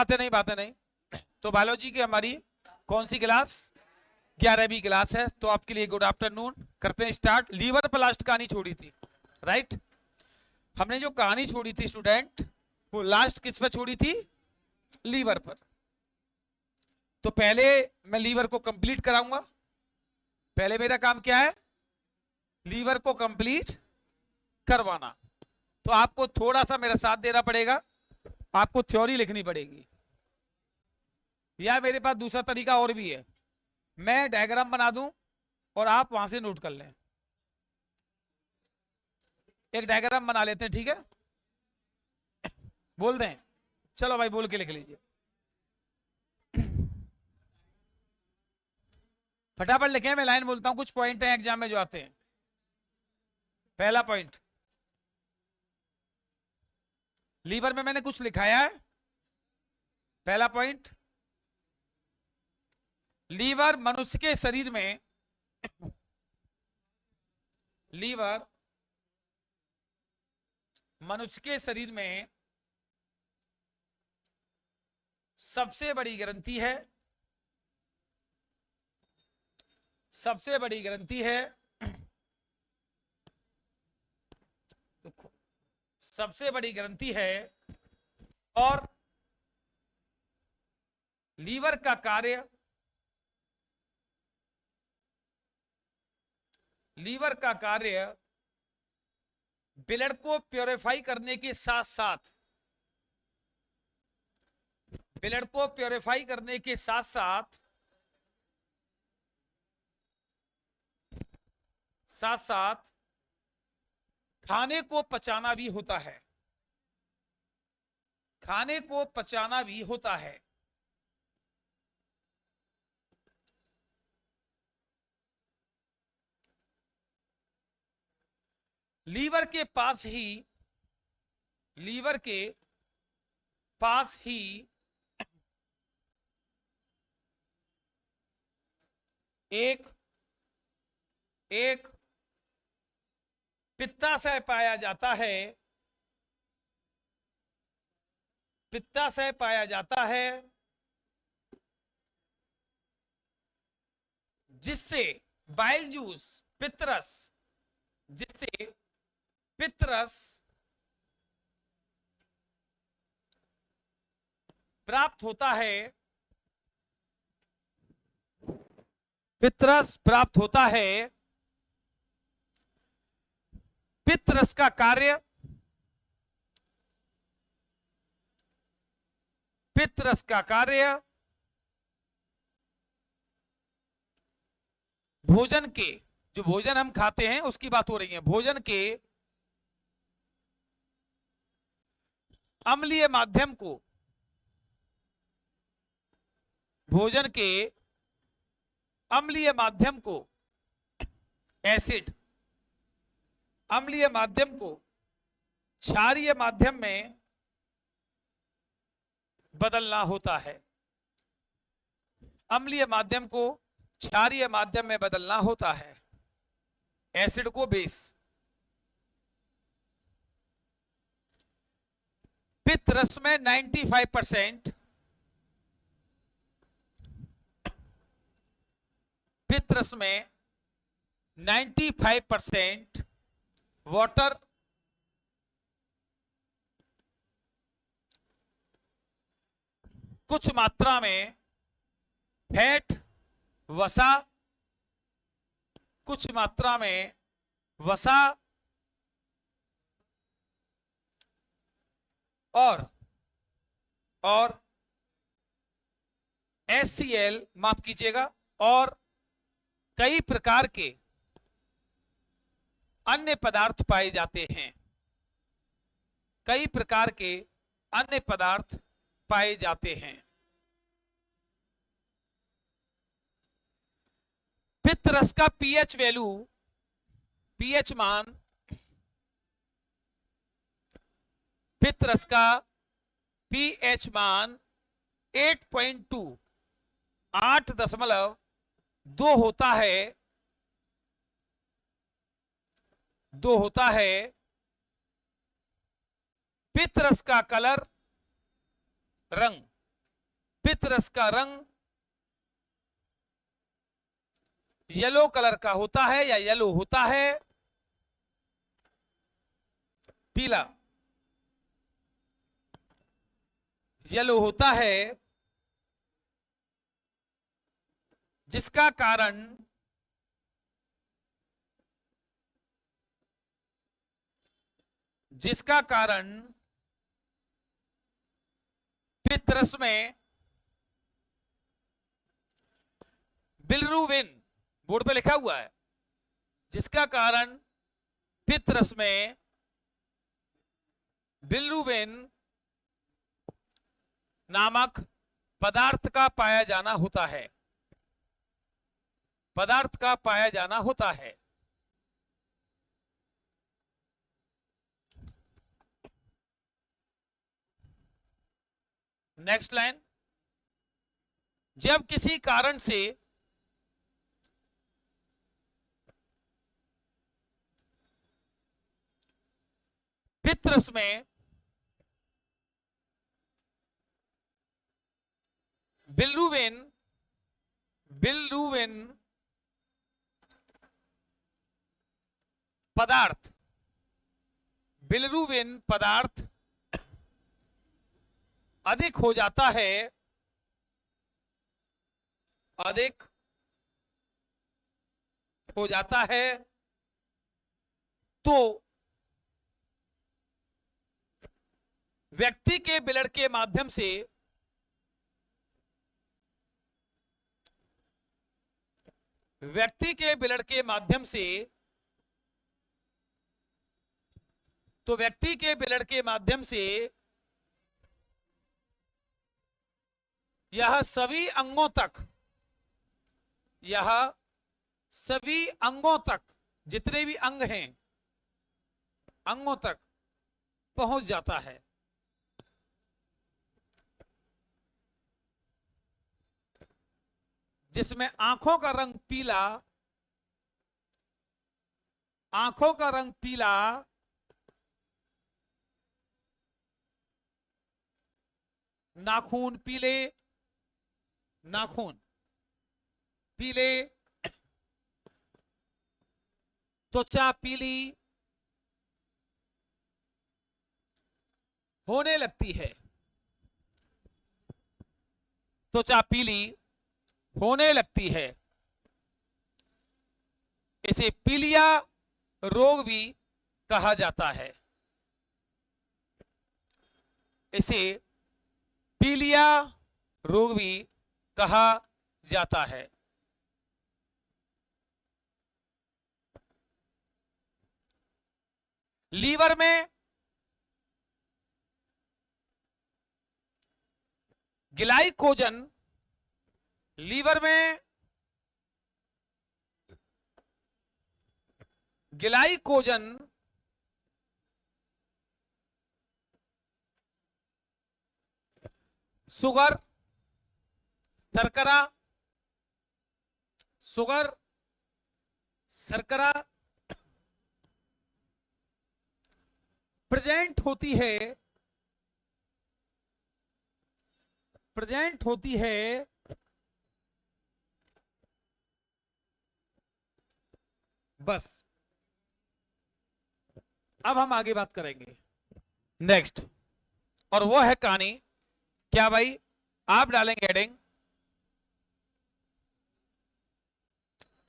बातें नहीं। तो बायोलॉजी की हमारी कौन सी क्लास? 11वीं क्लास है। तो आपके लिए गुड आफ्टरनून। करते हैं स्टार्ट। लीवर पर लास्ट कहानी छोड़ी थी, राइट? हमने जो कहानी छोड़ी थी स्टूडेंट, वो लास्ट किस पर छोड़ी थी? लीवर पर। तो पहले मैं लीवर को कंप्लीट कराऊंगा। पहले मेरा काम क्या है? लीवर को कंप्लीट करवाना। तो आपको थोड़ा सा मेरा साथ देना पड़ेगा, आपको थ्योरी लिखनी पड़ेगी, या मेरे पास दूसरा तरीका और भी है, मैं डायग्राम बना दूं और आप वहां से नोट कर लें। एक डायग्राम बना लेते हैं, ठीक है? बोल दें? चलो भाई बोल के लिख लीजिए, फटाफट लिखें। मैं लाइन बोलता हूं, कुछ पॉइंट हैं एग्जाम में जो आते हैं। पहला पॉइंट, लीवर में मैंने कुछ लिखाया है। पहला पॉइंट, लीवर मनुष्य के शरीर में, लीवर मनुष्य के शरीर में सबसे बड़ी ग्रंथि है। सबसे बड़ी ग्रंथि है, सबसे बड़ी ग्रंथि है। और लीवर का कार्य, लीवर का कार्य ब्लड को प्योरीफाई करने के साथ साथ, ब्लड को प्योरीफाई करने के साथ साथ साथ साथ खाने को पचाना भी होता है। खाने को पचाना भी होता है। लीवर के पास ही, लीवर के पास ही एक एक पित्ताशय पाया जाता है। पित्ताशय पाया जाता है, जिससे बाइल जूस, पित्तरस, जिससे पित्तरस प्राप्त होता है। पित्तरस प्राप्त होता है। पित्तरस का कार्य, पित्तरस का कार्य भोजन के, जो भोजन हम खाते हैं उसकी बात हो रही है, भोजन के अम्लीय माध्यम को, भोजन के अम्लीय माध्यम को, एसिड, अम्लीय माध्यम को क्षारीय माध्यम में बदलना होता है। अम्लीय माध्यम को क्षारीय माध्यम में बदलना होता है, एसिड को बेस। पित्त रस में 95%, पित्त रस में 95% वाटर, कुछ मात्रा में फैट, वसा, कुछ मात्रा में वसा, और HCl, माफ कीजिएगा, और कई प्रकार के अन्य पदार्थ पाए जाते हैं। कई प्रकार के अन्य पदार्थ पाए जाते हैं। पित्त रस का पीएच वैल्यू, पीएच मान, पित्त रस का पीएच मान 8.2, 8.2 होता है, 2 होता है। पित्त रस का कलर, रंग, पित्त का रंग येलो कलर का होता है या येलो होता है? पीला येलो होता है, जिसका कारण पित्त में बिलिरुबिन, बोर्ड पे लिखा हुआ है, जिसका कारण पित्त रस में बिलिरुबिन नामक पदार्थ का पाया जाना होता है, पदार्थ का पाया जाना होता है। नेक्स्ट लाइन, जब किसी कारण से पित्त रस में बिलिरुबिन पदार्थ अधिक हो जाता है, अधिक हो जाता है, तो व्यक्ति के ब्लड के माध्यम से तो व्यक्ति के ब्लड के माध्यम से यह सभी अंगों तक, जितने भी अंग हैं, अंगों तक पहुंच जाता है। जिसमें आंखों का रंग पीला, नाखून पीले, त्वचा पीली होने लगती है, त्वचा पीली होने लगती है। इसे पीलिया रोग भी कहा जाता है, इसे पीलिया रोग भी कहा जाता है। लीवर में ग्लाइकोजन, लीवर में ग्लाइकोजन शुगर, शर्करा प्रेजेंट होती है बस। अब हम आगे बात करेंगे नेक्स्ट, और वो है कहानी, क्या भाई? आप डालेंगे हेडिंग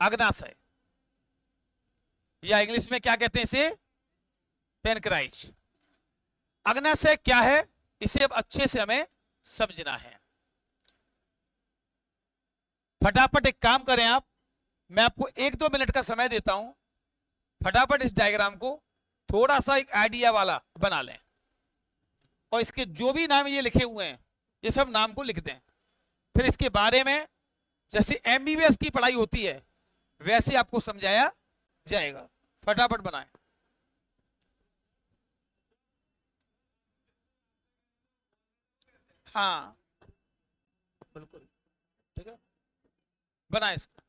अग्नाशय, या इंग्लिश में क्या कहते हैं इसे? पेनक्राइज। अग्नाशय क्या है, इसे अब अच्छे से हमें समझना है। फटाफट एक काम करें आप, मैं आपको 1-2 मिनट का समय देता हूं, फटाफट इस डायग्राम को थोड़ा सा एक आइडिया वाला बना लें, और इसके जो भी नाम ये लिखे हुए हैं ये सब नाम को लिख दें। फिर इसके बारे में जैसे एमबीबीएस की पढ़ाई होती है वैसे आपको समझाया जाएगा। फटाफट बनाएं। हाँ बिल्कुल ठीक है, बनाए इसको।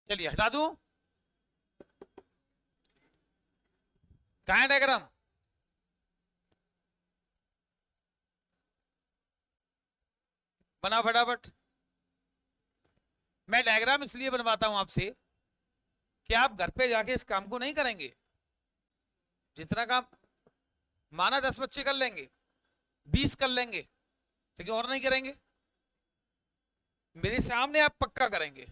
चलिए हटा दूं, कहां है डायग्राम? बना फटाफट। मैं डायग्राम इसलिए बनवाता हूं आपसे कि आप घर पे जाके इस काम को नहीं करेंगे। जितना काम माना 10 बच्चे कर लेंगे, 20 कर लेंगे, लेकिन और नहीं करेंगे। मेरे सामने आप पक्का करेंगे।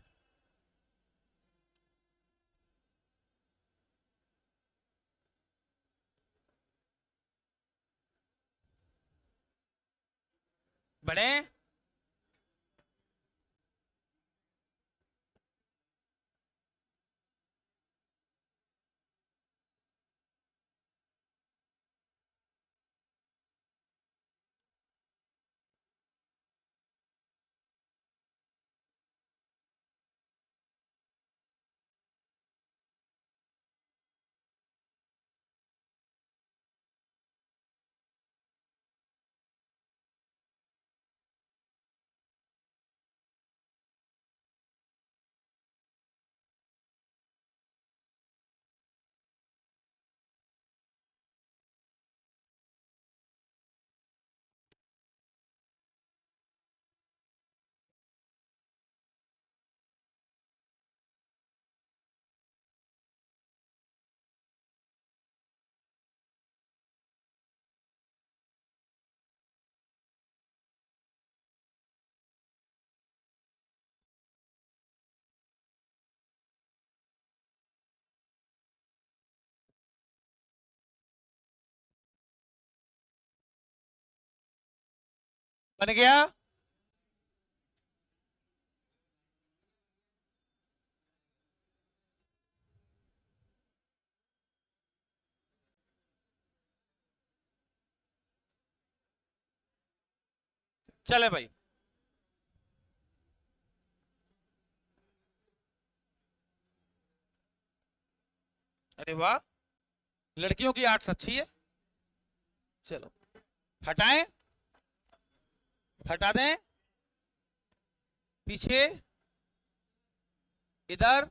बड़े बन गया। चले भाई, अरे वाह, लड़कियों की आर्ट्स अच्छी है। चलो हटाएं, हटा दें, पीछे, इधर,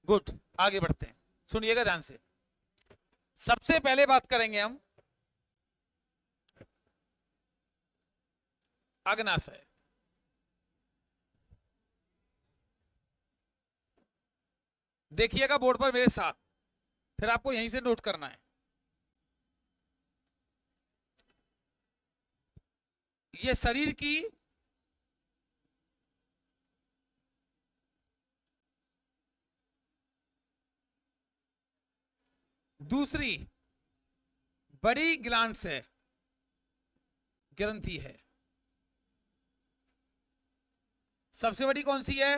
गुड। आगे बढ़ते हैं, सुनिएगा ध्यान से। सबसे पहले बात करेंगे हम अग्नाशय। देखिएगा बोर्ड पर मेरे साथ, फिर आपको यहीं से नोट करना है। ये शरीर की दूसरी बड़ी ग्लैंड्स है, ग्रंथि है। सबसे बड़ी कौन सी है?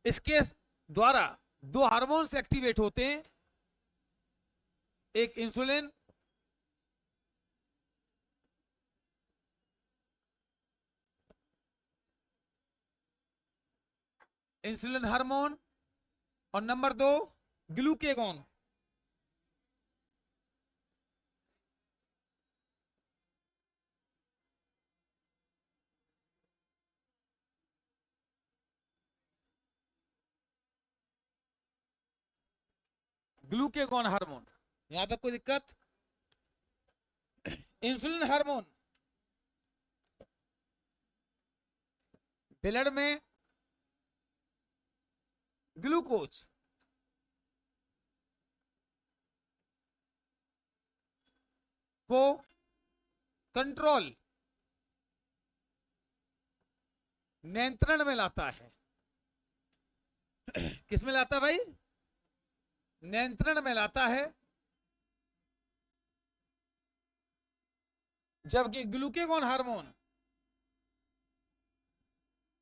इसके द्वारा दो हार्मोन्स एक्टिवेट होते हैं, एक इंसुलिन इंसुलिन हार्मोन, और नंबर 2 ग्लूकेगॉन। ग्लूकेगॉन हार्मोन, यहां तक कोई दिक्कत? इंसुलिन हार्मोन ब्लड में ग्लूकोज को कंट्रोल, नियंत्रण में लाता है। किस में लाता है भाई? नियंत्रण में लाता है। जबकि ग्लूकेगॉन हार्मोन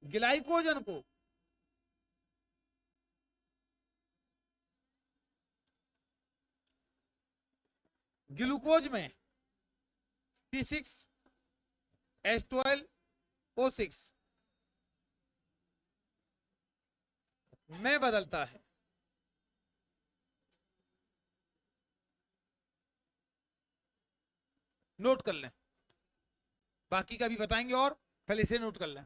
ग्लाइकोजन को ग्लूकोज में C6H12O6 में बदलता है। नोट कर लें, बाकी का भी बताएंगे, और पहले इसे नोट कर लें,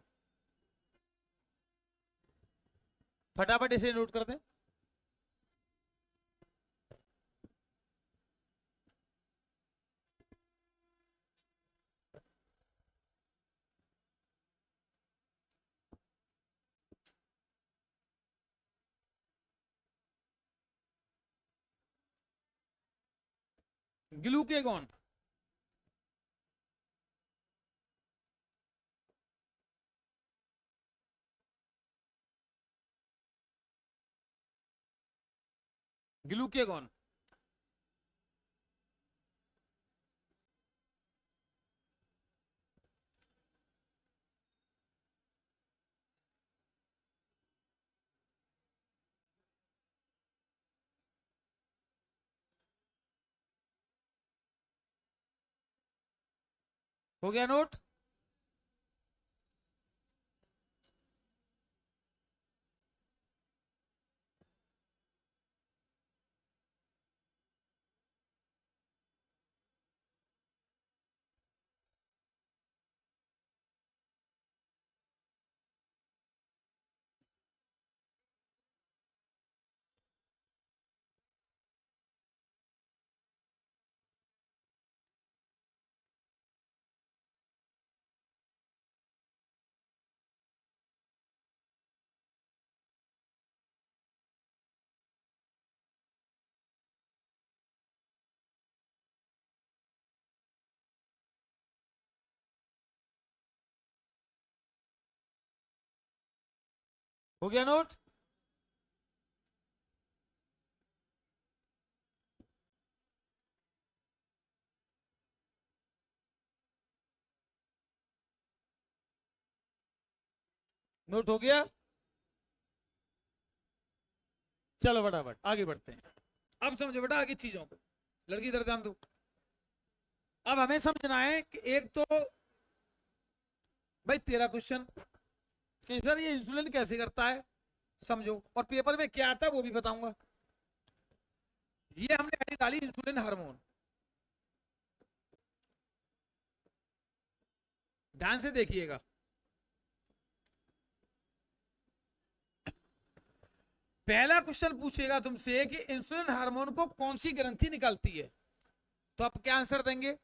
फटाफट इसे नोट कर दें। ग्लूकेगॉन, ग्लूकेगॉन, हो गया नोट? हो गया नोट? नोट हो गया? चलो फटाफट आगे बढ़ते हैं। अब समझो बेटा आगे चीजों को, लड़की इधर ध्यान दो। अब हमें समझना है कि एक तो भाई तेरा क्वेश्चन कि सर ये इंसुलिन कैसे करता है, समझो, और पेपर में क्या आता है वो भी बताऊंगा। ये हमने पहले डाली इंसुलिन हार्मोन, ध्यान से देखिएगा। पहला क्वेश्चन पूछेगा तुमसे कि इंसुलिन हार्मोन को कौन सी ग्रंथि निकालती है, तो आप क्या आंसर देंगे?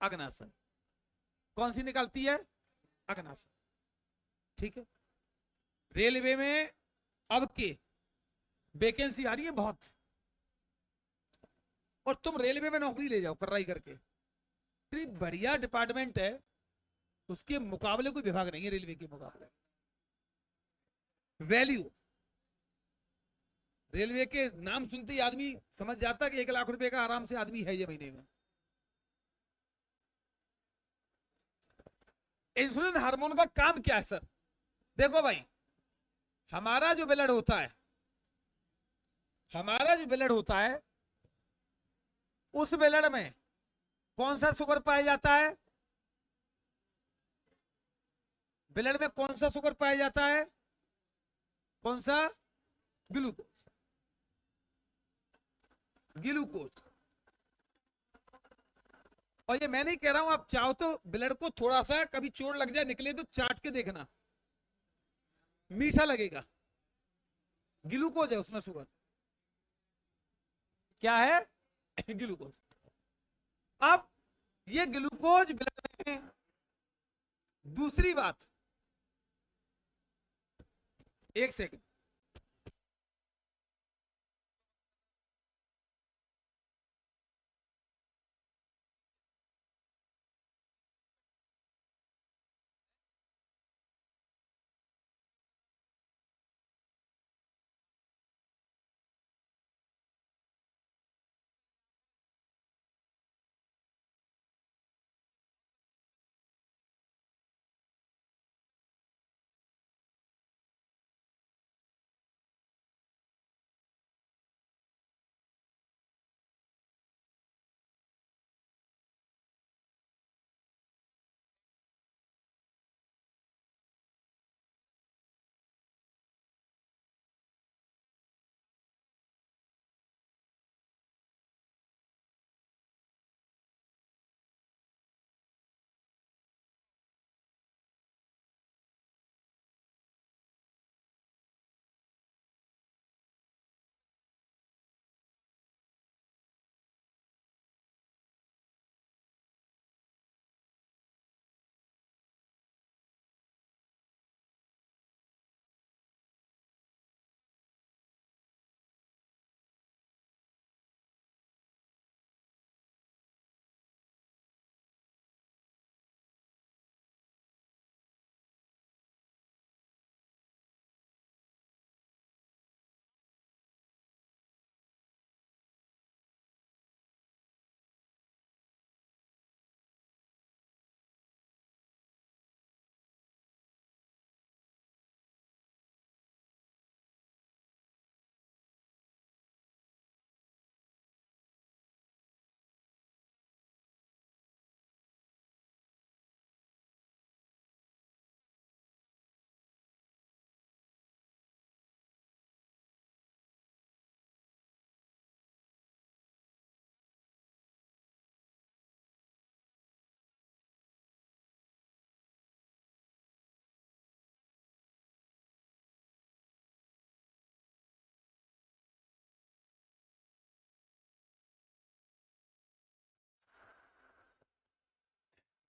अग्नाशय। कौन सी निकालती है? अग्नाशय। ठीक है। रेलवे में अब के वैकेंसी आ रही है बहुत, और तुम रेलवे में नौकरी ले जाओ कराई करके, इतनी बढ़िया डिपार्टमेंट है, उसके मुकाबले कोई विभाग नहीं है रेलवे के मुकाबले। वैल्यू, रेलवे के नाम सुनते ही आदमी समझ जाता है कि 1 लाख रुपए का आराम से आदमी है ये महीने में। इंसुलिन हार्मोन का काम क्या है सर? देखो भाई, हमारा जो ब्लड होता है, हमारा जो ब्लड होता है, उस ब्लड में कौन सा शुगर पाया जाता है? ब्लड में कौन सा शुगर पाया जाता है? कौन सा? ग्लूकोज। ग्लूकोज। और ये मैं नहीं कह रहा हूं, आप चाहो तो ब्लड को थोड़ा सा कभी चोट लग जाए निकले तो चाट के देखना, मीठा लगेगा, ग्लूकोज है उसमें शुगर। क्या है? ग्लूकोज। अब ये ग्लूकोज ब्लड में, दूसरी बात, एक सेकंड,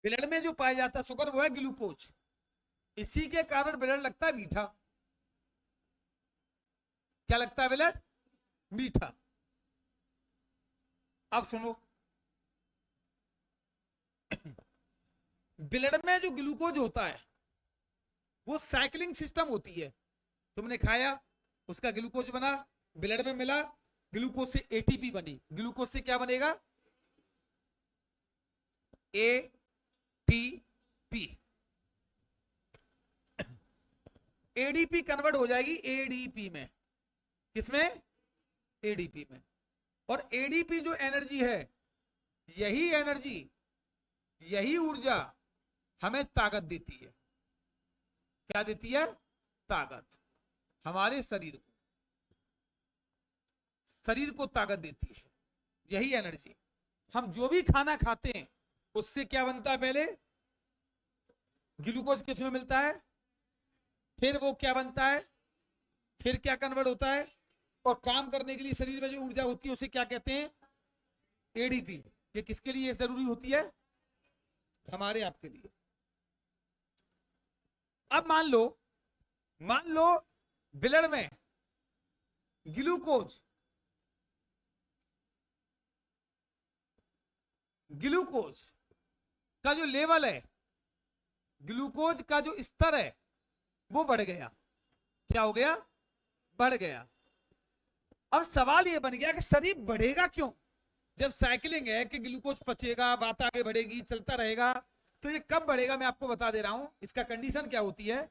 ब्लड में जो पाया जाता है शुगर वो है ग्लूकोज, इसी के कारण ब्लड लगता है मीठा। क्या लगता है ब्लड? मीठा। अब सुनो, ब्लड में जो ग्लूकोज होता है वो साइक्लिंग सिस्टम होती है। तुमने खाया, उसका ग्लूकोज बना, ब्लड में मिला, ग्लूकोज से एटीपी बनी, ग्लूकोज से क्या बनेगा? एटीपी। एडीपी कन्वर्ट हो जाएगी एडीपी में। किसमें? एडीपी में। और एडीपी जो एनर्जी है, यही एनर्जी, यही ऊर्जा हमें ताकत देती है। क्या देती है? ताकत। हमारे शरीर को ताकत देती है यही एनर्जी। हम जो भी खाना खाते हैं उससे क्या बनता है? पहले ग्लूकोज किसमें मिलता है, फिर वो क्या बनता है, फिर क्या कन्वर्ट होता है, और काम करने के लिए शरीर में जो ऊर्जा होती है उसे क्या कहते हैं? एडीपी। ये किसके लिए जरूरी होती है? हमारे आपके लिए। अब मान लो ब्लड में ग्लूकोज का जो लेवल है, ग्लूकोज का जो स्तर है वो बढ़ गया। क्या हो गया? बढ़ गया। अब सवाल ये बन गया कि शरीर बढ़ेगा क्यों? जब साइकिलिंग है कि ग्लूकोज पचेगा, बात आगे बढ़ेगी, चलता रहेगा, तो ये कब बढ़ेगा? मैं आपको बता दे रहा हूं। इसका कंडीशन क्या होती है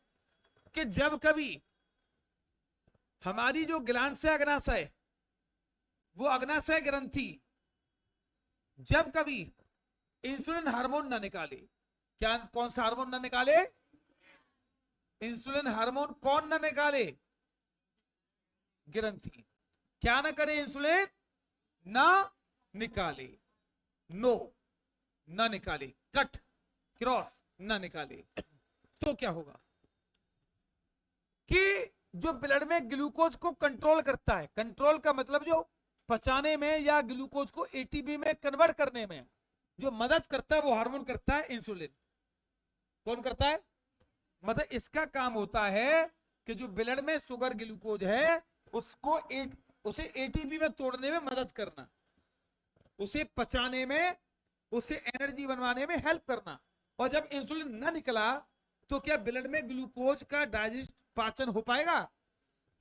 कि जब कभी हमारी जो ग्लैंड से अग्नाशय, वो अग्नाशय ग्रंथि जब कभी इंसुलिन हार्मोन ना निकाले, क्या कौन सा हार्मोन ना निकाले? इंसुलिन हार्मोन कौन ना निकाले? ग्रंथि। क्या ना करे? इंसुलिन ना निकाले, नो ना निकाले, कट क्रॉस ना निकाले, तो क्या होगा कि जो ब्लड में ग्लूकोज को कंट्रोल करता है, कंट्रोल का मतलब जो पचाने में या ग्लूकोज को एटीपी में कन्वर्ट करने में जो मदद करता है, वो हार्मोन करता है इंसुलिन। कौन करता है? मतलब इसका काम होता है कि जो ब्लड में शुगर ग्लूकोज है उसे एटीपी में तोड़ने में मदद करना, उसे पचाने में, उसे एनर्जी बनवाने में हेल्प करना। और जब इंसुलिन ना निकला तो क्या ब्लड में ग्लूकोज का डाइजेस्ट, पाचन हो पाएगा?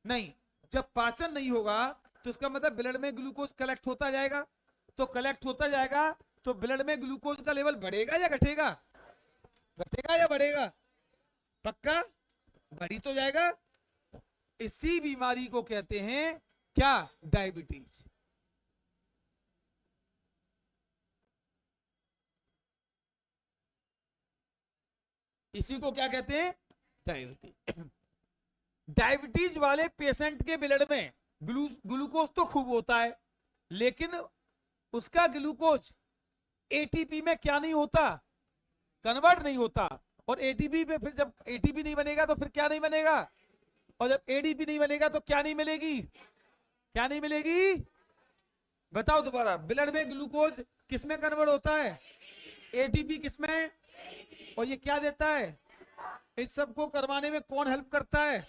नहीं। जब पाचन नहीं होगा तो इसका मतलब ब्लड में ग्लूकोज कलेक्ट होता जाएगा, तो कलेक्ट होता जाएगा तो ब्लड में ग्लूकोज का लेवल बढ़ेगा या घटेगा? घटेगा या बढ़ेगा? पक्का बढ़ी तो जाएगा। इसी बीमारी को कहते हैं क्या? डायबिटीज। इसी को क्या कहते हैं? डायबिटीज। डायबिटीज वाले पेशेंट के ब्लड में ग्लूकोज तो खूब होता है, लेकिन उसका ग्लूकोज एटीपी में क्या नहीं होता? कन्वर्ट नहीं होता। और एटीपी पे फिर जब एटीपी नहीं बनेगा तो फिर क्या नहीं बनेगा? और जब एडीपी नहीं बनेगा तो क्या नहीं मिलेगी? क्या नहीं मिलेगी? बताओ दोबारा। ब्लड में ग्लूकोज किसमें कन्वर्ट होता है? एटीपी किसमें? और ये क्या देता है? इस सब को करवाने में कौन हेल्प करता है?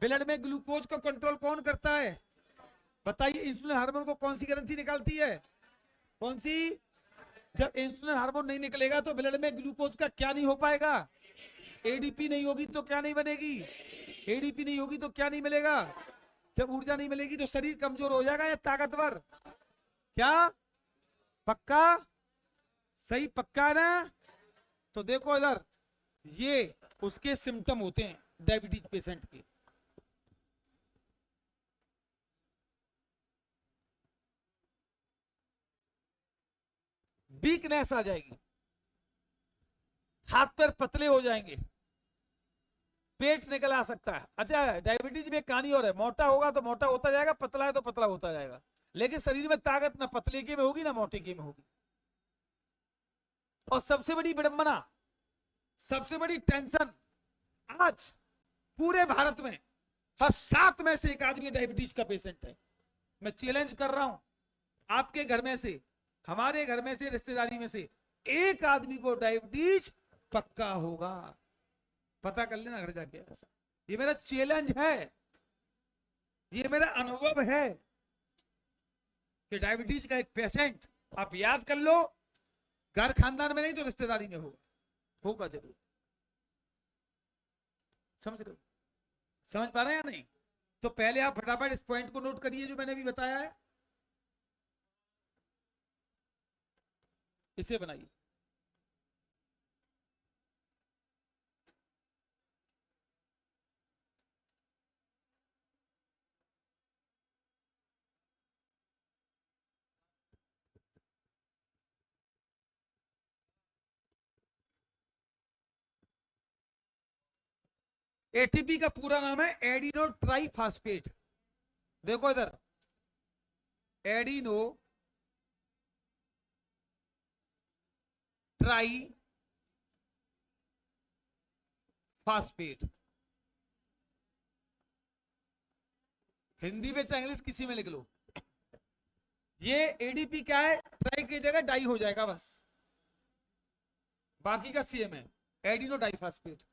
ब्लड में ग्लूकोज को कंट्रोल कौन करता है? बताइए। इंसुलिन हार्मोन को कौन सी ग्रंथि निकालती है? कौन सी? जब इंसुलिन हार्मोन नहीं निकलेगा तो ब्लड में ग्लूकोज का क्या नहीं हो पाएगा? एडीपी नहीं होगी तो क्या नहीं बनेगी? एडीपी नहीं होगी तो क्या नहीं मिलेगा? जब ऊर्जा नहीं मिलेगी तो शरीर कमजोर हो जाएगा या ताकतवर? क्या पक्का? सही पक्का ना? तो देखो इधर, ये उसके सिम्टम होते हैं डायबिटीज पेशेंट के। वीकनेस आ जाएगी, हाथ पैर पतले हो जाएंगे, पेट निकल आ सकता है। अच्छा, डायबिटीज में एक कहानी और है, मोटा होगा तो मोटा होता जाएगा, पतला है तो पतला होता जाएगा, लेकिन शरीर में ताकत ना पतले के में होगी ना मोटे के में होगी। और सबसे बड़ी विडंबना, सबसे बड़ी टेंशन, आज पूरे भारत में हर 7 में से एक आदमी डायबिटीज का पेशेंट है। मैं चैलेंज कर रहा हूं, आपके घर में से, हमारे घर में से, रिश्तेदारी में से एक आदमी को डायबिटीज पक्का होगा। पता कर लेना घर जाके। ये मेरा चैलेंज है, ये मेरा अनुभव है कि डायबिटीज का एक पेशेंट आप याद कर लो, घर खानदान में नहीं तो रिश्तेदारी में होगा, होगा जरूर। समझ रहे हो? समझ पा रहे हैं या नहीं? तो पहले आप फटाफट इस पॉइंट को नोट करिए जो मैंने अभी बताया है, इसे बनाइए। एटीपी का पूरा नाम है एडिनो ट्राइफॉस्फेट। देखो इधर, एडिनो ट्राई फास्फेट। हिंदी में चाहे इंग्लिश किसी में लिख लो। ये एडीपी क्या है, ट्राई की जगह डाई हो जाएगा बस, बाकी का सीएम है, एडिनो डाइफॉस्फेट।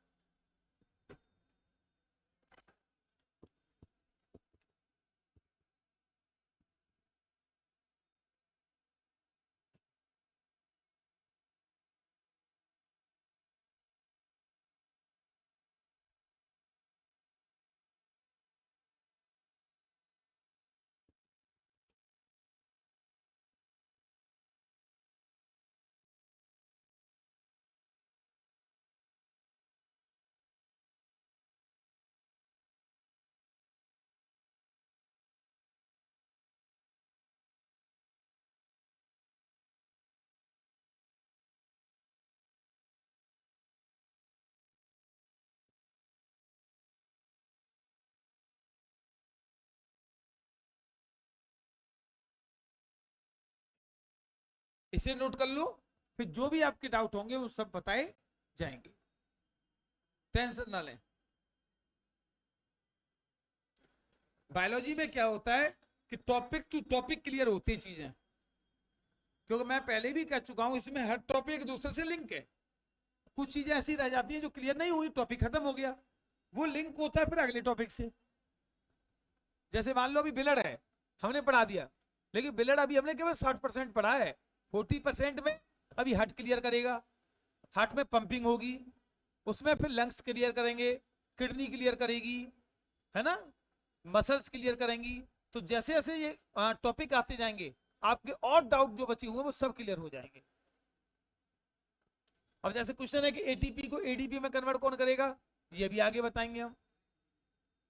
इसे नोट कर लो, फिर जो भी आपके डाउट होंगे वो सब बताए जाएंगे, टेंशन ना लें। बायोलॉजी में क्या होता है कि टॉपिक टू टॉपिक क्लियर होती चीजें, क्योंकि मैं पहले भी कह चुका हूं इसमें हर टॉपिक एक दूसरे से लिंक है। कुछ चीजें ऐसी रह जाती हैं जो क्लियर नहीं हुई, टॉपिक खत्म हो गया, वो लिंक होता है फिर अगले टॉपिक से। जैसे मान लो अभी बिलड है, हमने पढ़ा दिया, लेकिन बिलड अभी हमने केवल 60% पढ़ा है, 40% में अभी हार्ट क्लियर करेगा, हार्ट में पंपिंग होगी, उसमें फिर लंग्स क्लियर करेंगे, किडनी क्लियर करेगी, है ना, मसल्स क्लियर करेंगी। तो जैसे जैसे ये टॉपिक आते जाएंगे, आपके और डाउट जो बचे हुए वो सब क्लियर हो जाएंगे। अब जैसे क्वेश्चन है कि एटीपी को एडीपी में कन्वर्ट कौन करेगा, ये भी आगे बताएंगे हम,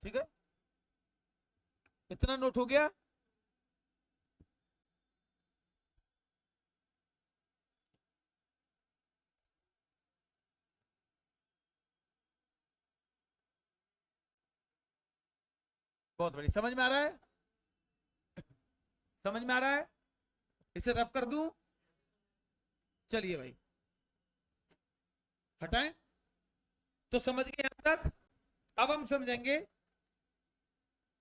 ठीक है? इतना नोट हो गया। बहुत बड़ी, समझ में आ रहा है? समझ में आ रहा है? इसे रफ कर दूं? चलिए भाई हटाएं। तो समझ गए यहां तक? अब हम समझेंगे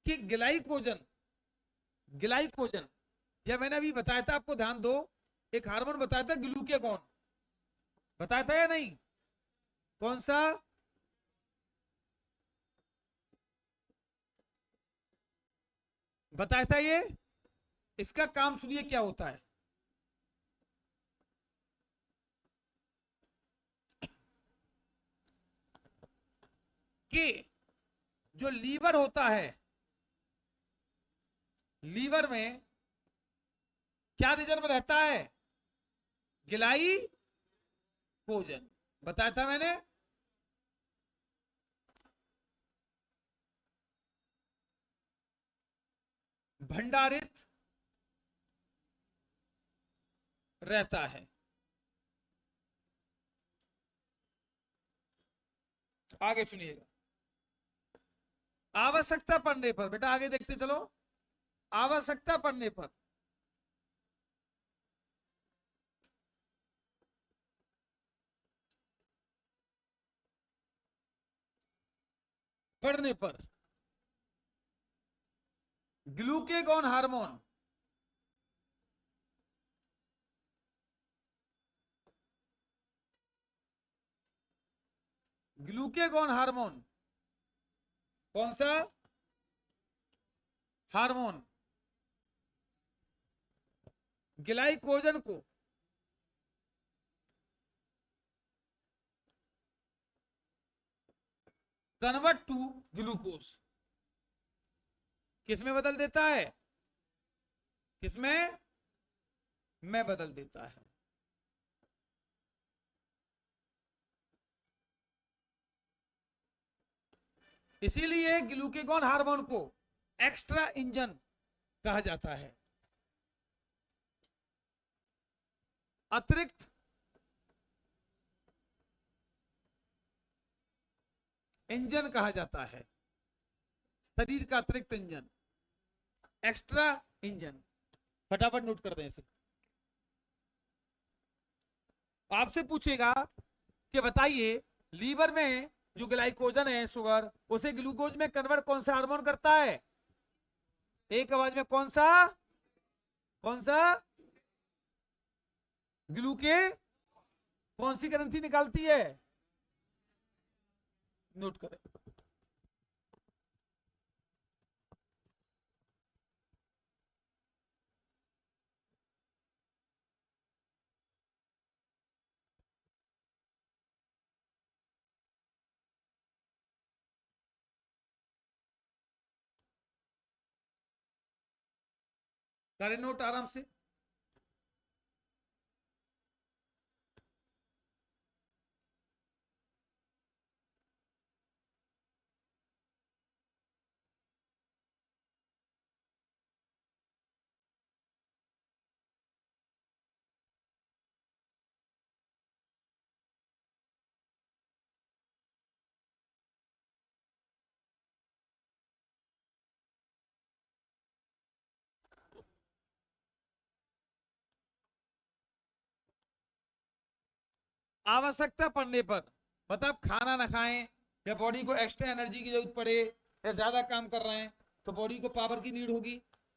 कि ग्लाइकोजन, ग्लाइकोजन, यह मैंने अभी बताया था आपको, ध्यान दो, एक हार्मोन बताया था ग्लूकेगॉन, बताया था या नहीं? कौन सा? बताया था ये। इसका काम सुनिए क्या होता है। कि जो लीवर होता है, लीवर में क्या रिजर्व रहता है? ग्लाइकोजन, बताया था मैंने। भंडारित रहता है। आगे सुनिएगा, आवश्यकता पड़ने पर, बेटा आगे देखते चलो, आवश्यकता पड़ने पर पड़ने पर ग्लूकेगॉन हार्मोन ग्लूकेगॉन हार्मोन, कौन सा हार्मोन ग्लाइकोजन को कन्वर्ट टू ग्लूकोज किसमें बदल देता है, किसमें में बदल देता है। इसीलिए ग्लूकेगॉन हार्मोन को एक्स्ट्रा इंजन कहा जाता है, अतिरिक्त इंजन कहा जाता है, शरीर का अतिरिक्त इंजन, एक्स्ट्रा इंजन। फटाफट नोट कर दें इसे। आपसे पूछेगा कि बताइए लीवर में जो ग्लाइकोजन है शुगर, उसे ग्लूकोज में कन्वर्ट कौन सा हार्मोन करता है, एक आवाज में कौन सा, कौन सा ग्लूके, कौन सी ग्रंथि निकालती है, नोट करें। करें नोट आराम से। आवश्यकता पड़ने पर, मतलब खाना ना खाएं या बॉडी को एक्स्ट्रा एनर्जी की जरूरत पड़े या ज्यादा काम कर रहे हैं तो बॉडी को पावर की नीड होगी,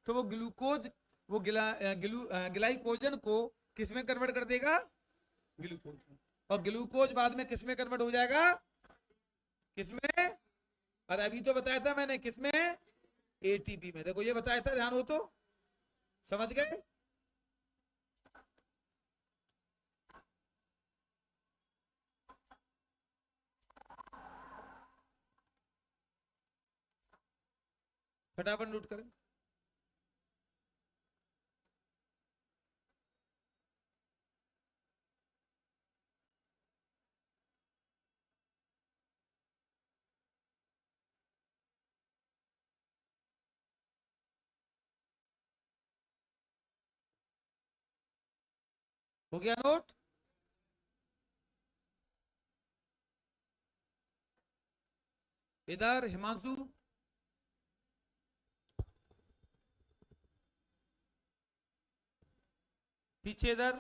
तो वो ग्लूकोज, वो ग्लाइकोजन को किसमें कन्वर्ट कर देगा, ग्लूकोज में। और ग्लूकोज बाद में किसमें कन्वर्ट हो जाएगा, किसमें, और अभी तो बताया था मैंने किसमें, एटीपी में। देखो ये बताया था, ध्यान हो तो, समझ गए। फटाफट नोट करें। हो गया नोट। इधर हिमांशु, पीछे इधर,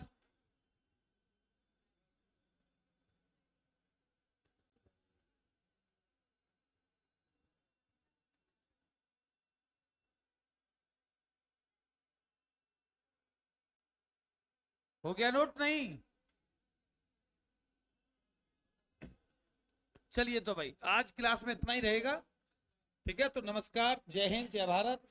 हो गया नोट नहीं। चलिए तो भाई आज क्लास में इतना ही रहेगा, ठीक है। तो नमस्कार, जय हिंद, जय भारत।